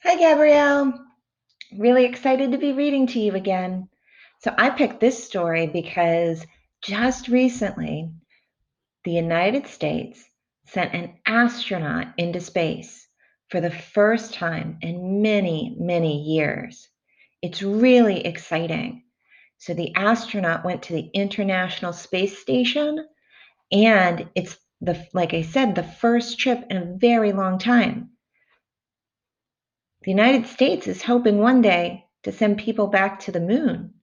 Hi, Gabrielle. Really excited to be reading to you again. So, I picked this story because just recently, the United States sent an astronaut into space for the first time in many, many years. It's really exciting. So, the astronaut went to the International Space Station, and it's like I said, the first trip in a very long time. The United States is hoping one day to send people back to the moon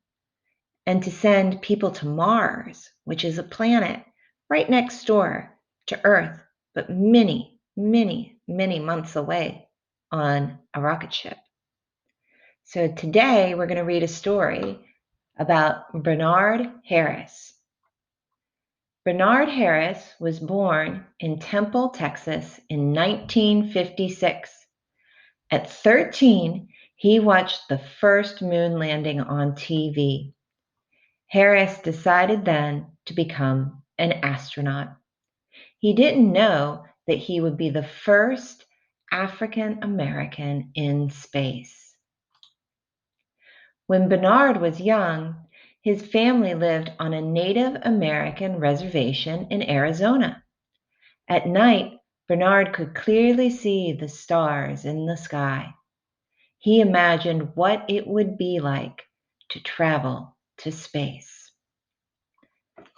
and to send people to Mars, which is a planet right next door to Earth, but many, many, many months away on a rocket ship. So today we're going to read a story about Bernard Harris. Bernard Harris was born in Temple, Texas in 1956. At 13, he watched the first moon landing on TV. Harris decided then to become an astronaut. He didn't know that he would be the first African American in space. When Bernard was young, his family lived on a Native American reservation in Arizona. At night, Bernard could clearly see the stars in the sky. He imagined what it would be like to travel to space.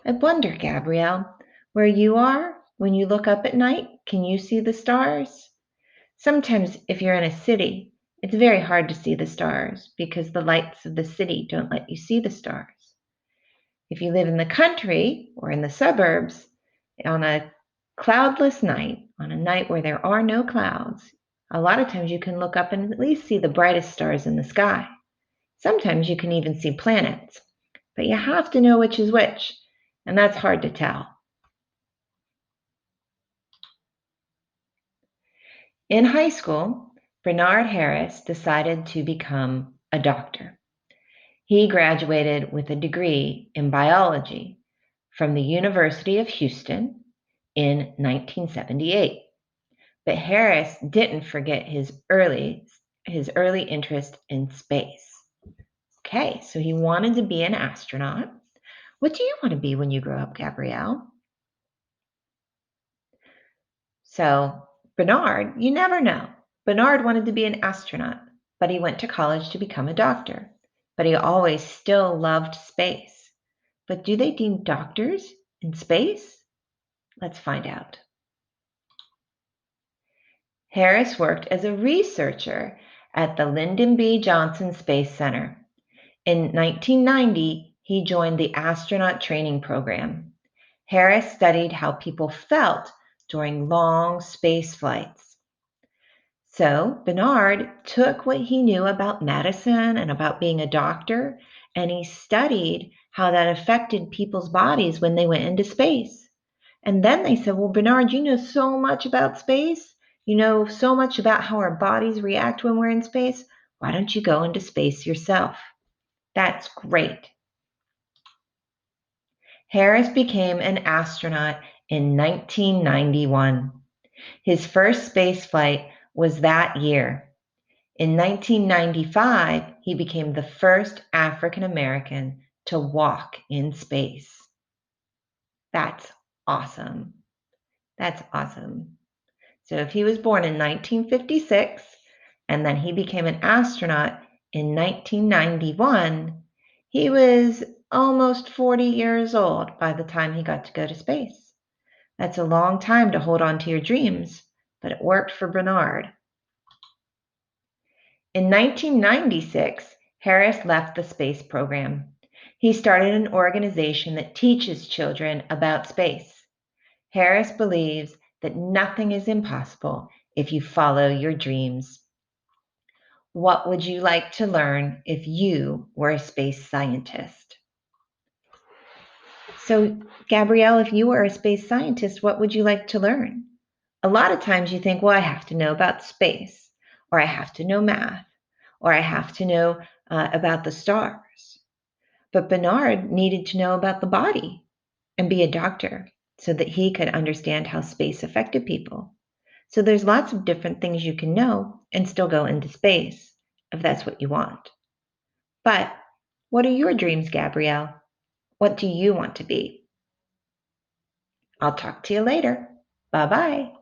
I wonder, Gabrielle, where you are, when you look up at night, can you see the stars? Sometimes, if you're in a city, it's very hard to see the stars because the lights of the city don't let you see the stars. If you live in the country or in the suburbs, on a cloudless night, on a night where there are no clouds, a lot of times you can look up and at least see the brightest stars in the sky. Sometimes you can even see planets, but you have to know which is which, and that's hard to tell. In high school, Bernard Harris decided to become a doctor. He graduated with a degree in biology from the University of Houston in 1978. But Harris didn't forget his early interest in space. Okay, so he wanted to be an astronaut. What do you want to be when you grow up, Gabrielle? So, Bernard, you never know. Bernard wanted to be an astronaut, but he went to college to become a doctor. But he always still loved space. But do they need doctors in space? Let's find out. Harris worked as a researcher at the Lyndon B. Johnson Space Center. In 1990, he joined the astronaut training program. Harris studied how people felt during long space flights. So Bernard took what he knew about medicine and about being a doctor, and he studied how that affected people's bodies when they went into space. And then they said, well, Bernard, you know so much about space. You know so much about how our bodies react when we're in space. Why don't you go into space yourself? That's great. Harris became an astronaut in 1991. His first space flight was that year. In 1995, he became the first African American to walk in space. That's awesome. That's awesome. So if he was born in 1956 and then he became an astronaut in 1991, he was almost 40 years old by the time he got to go to space. That's a long time to hold on to your dreams, but it worked for Bernard. In 1996, Harris left the space program. He started an organization that teaches children about space. Harris believes that nothing is impossible if you follow your dreams. What would you like to learn if you were a space scientist? So, Gabrielle, if you were a space scientist, what would you like to learn? A lot of times you think, well, I have to know about space, or I have to know math, or I have to know about the stars. But Bernard needed to know about the body and be a doctor so that he could understand how space affected people. So there's lots of different things you can know and still go into space, if that's what you want. But what are your dreams, Gabrielle? What do you want to be? I'll talk to you later. Bye-bye.